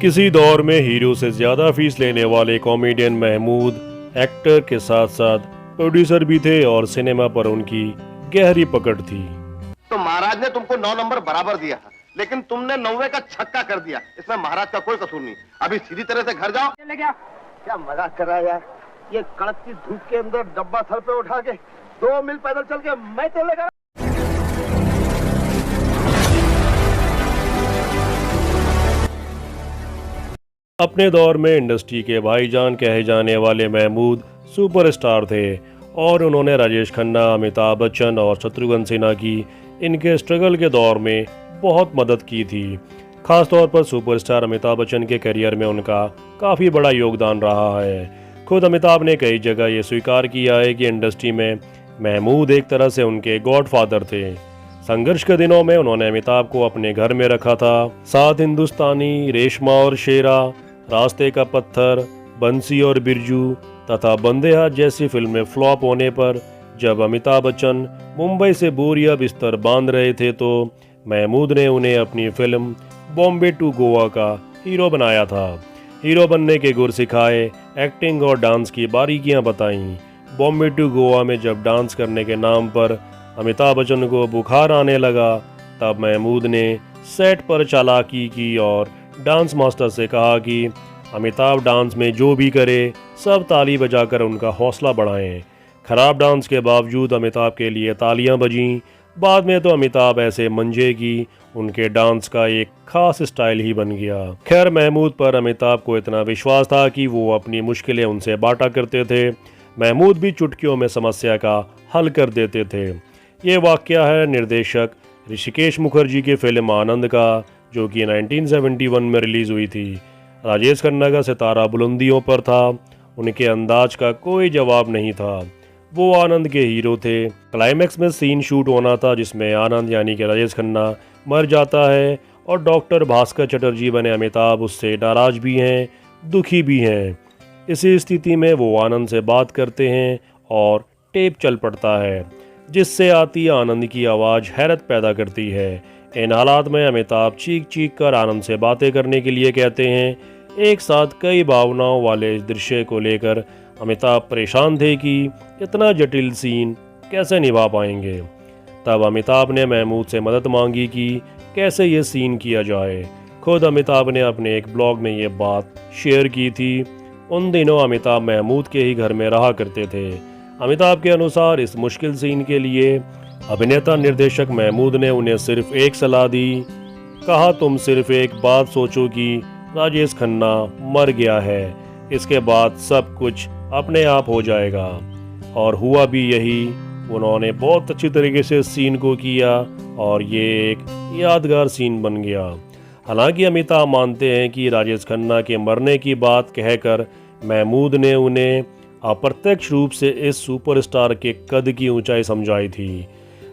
किसी दौर में हीरो से ज्यादा फीस लेने वाले कॉमेडियन महमूद एक्टर के साथ साथ प्रोड्यूसर भी थे और सिनेमा पर उनकी गहरी पकड़ थी। तो महाराज ने तुमको 9 नंबर बराबर दिया था, लेकिन तुमने 9वें का छक्का कर दिया। इसमें महाराज का कोई कसूर नहीं। अभी सीधी तरह से घर जाओ। चले गया। क्या मजाक कर रहा है यार, ये कड़कती धूप के अंदर डब्बा सर पे उठा के 2 मील पैदल चल के मैं चलेगा। अपने दौर में इंडस्ट्री के भाईजान कहे जाने वाले महमूद सुपरस्टार थे और उन्होंने राजेश खन्ना, अमिताभ बच्चन और शत्रुघ्न सिन्हा की इनके स्ट्रगल के दौर में बहुत मदद की थी। खासतौर पर सुपरस्टार अमिताभ बच्चन के करियर में उनका काफ़ी बड़ा योगदान रहा है। खुद अमिताभ ने कई जगह ये स्वीकार किया है कि इंडस्ट्री में महमूद एक तरह से उनके गॉडफादर थे। संघर्ष के दिनों में उन्होंने अमिताभ को अपने घर में रखा था। साथ हिंदुस्तानी, रेशमा और शेरा, रास्ते का पत्थर, बंसी और बिरजू तथा बंदे हाथ जैसी फिल्में फ्लॉप होने पर जब अमिताभ बच्चन मुंबई से बोरिया बिस्तर बांध रहे थे तो महमूद ने उन्हें अपनी फिल्म बॉम्बे टू गोवा का हीरो बनाया था। हीरो बनने के गुर सिखाए, एक्टिंग और डांस की बारीकियां बताईं। बॉम्बे टू गोवा में जब डांस करने के नाम पर अमिताभ बच्चन को बुखार आने लगा तब महमूद ने सेट पर चालाकी की और डांस मास्टर से कहा कि अमिताभ डांस में जो भी करे सब ताली बजाकर उनका हौसला बढ़ाएं। खराब डांस के बावजूद अमिताभ के लिए तालियां बजीं। बाद में तो अमिताभ ऐसे मंजे कि उनके डांस का एक खास स्टाइल ही बन गया। खैर, महमूद पर अमिताभ को इतना विश्वास था कि वो अपनी मुश्किलें उनसे बांटा करते थे। महमूद भी चुटकियों में समस्या का हल कर देते थे। ये वाकया है निर्देशक ऋषिकेश मुखर्जी की फिल्म आनंद का, जो कि 1971 में रिलीज हुई थी। राजेश खन्ना का सितारा बुलंदियों पर था। उनके अंदाज का कोई जवाब नहीं था। वो आनंद के हीरो थे। क्लाइमैक्स में सीन शूट होना था जिसमें आनंद यानी कि राजेश खन्ना मर जाता है और डॉक्टर भास्कर चटर्जी बने अमिताभ उससे नाराज भी हैं, दुखी भी हैं। इसी स्थिति में वो आनंद से बात करते हैं और टेप चल पड़ता है, जिससे आती आनंद की आवाज़ हैरत पैदा करती है। इन हालात में अमिताभ चीख चीख कर आनंद से बातें करने के लिए कहते हैं। एक साथ कई भावनाओं वाले इस दृश्य को लेकर अमिताभ परेशान थे कि इतना जटिल सीन कैसे निभा पाएंगे। तब अमिताभ ने महमूद से मदद मांगी कि कैसे ये सीन किया जाए। खुद अमिताभ ने अपने एक ब्लॉग में ये बात शेयर की थी। उन दिनों अमिताभ महमूद के ही घर में रहा करते थे। अमिताभ के अनुसार इस मुश्किल सीन के लिए अभिनेता निर्देशक महमूद ने उन्हें सिर्फ एक सलाह दी। कहा, तुम सिर्फ एक बात सोचो कि राजेश खन्ना मर गया है, इसके बाद सब कुछ अपने आप हो जाएगा। और हुआ भी यही। उन्होंने बहुत अच्छी तरीके से सीन को किया और ये एक यादगार सीन बन गया। हालांकि अमिताभ मानते हैं कि राजेश खन्ना के मरने की बात कहकर महमूद ने उन्हें अप्रत्यक्ष रूप से इस सुपरस्टार के कद की ऊंचाई समझाई थी।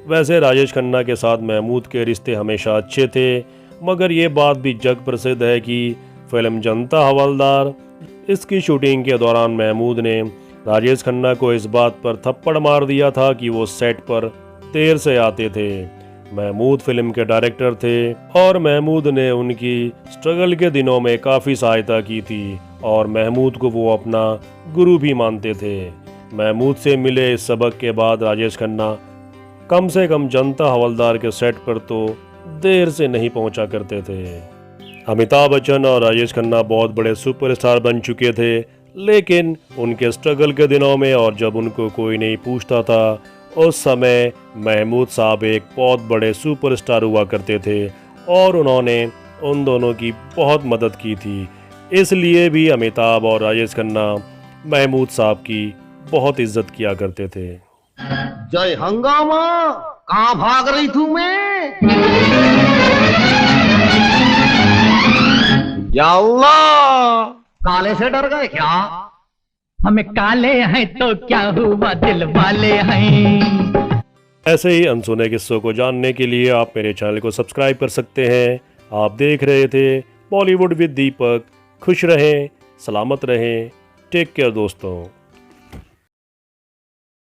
वैसे राजेश खन्ना के साथ महमूद के रिश्ते हमेशा अच्छे थे, मगर ये बात भी जग प्रसिद्ध है कि फिल्म जनता हवलदार, इसकी शूटिंग के दौरान महमूद ने राजेश खन्ना को इस बात पर थप्पड़ मार दिया था कि वो सेट पर देर से आते थे। महमूद फिल्म के डायरेक्टर थे और महमूद ने उनकी स्ट्रगल के दिनों में काफ़ी सहायता की थी और महमूद को वो अपना गुरु भी मानते थे। महमूद से मिले इस सबक के बाद राजेश खन्ना कम से कम जनता हवलदार के सेट पर तो देर से नहीं पहुंचा करते थे। अमिताभ बच्चन और राजेश खन्ना बहुत बड़े सुपरस्टार बन चुके थे, लेकिन उनके स्ट्रगल के दिनों में और जब उनको कोई नहीं पूछता था, उस समय महमूद साहब एक बहुत बड़े सुपरस्टार हुआ करते थे और उन्होंने उन दोनों की बहुत मदद की थी। इसलिए भी अमिताभ और राजेश खन्ना महमूद साहब की बहुत इज्जत किया करते थे। जय हंगामा, कहाँ भाग रही थू मैं? या अल्लाह, काले से डर गए क्या? हमें काले हैं तो क्या हुआ, दिल वाले हैं। ऐसे ही अनसुने किस्सों को जानने के लिए आप मेरे चैनल को सब्सक्राइब कर सकते हैं। आप देख रहे थे बॉलीवुड विद दीपक। खुश रहें, सलामत रहें। टेक केयर दोस्तों।